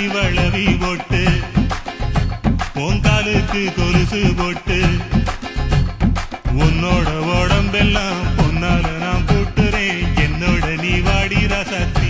வளவி போட்டு பொங்காலுக்கு கொலுசு போட்டு உன்னோட உடம்பெல்லாம் பொன்னால நான் போட்டுறேன் என்னோட நீ வாடி ராசாத்தி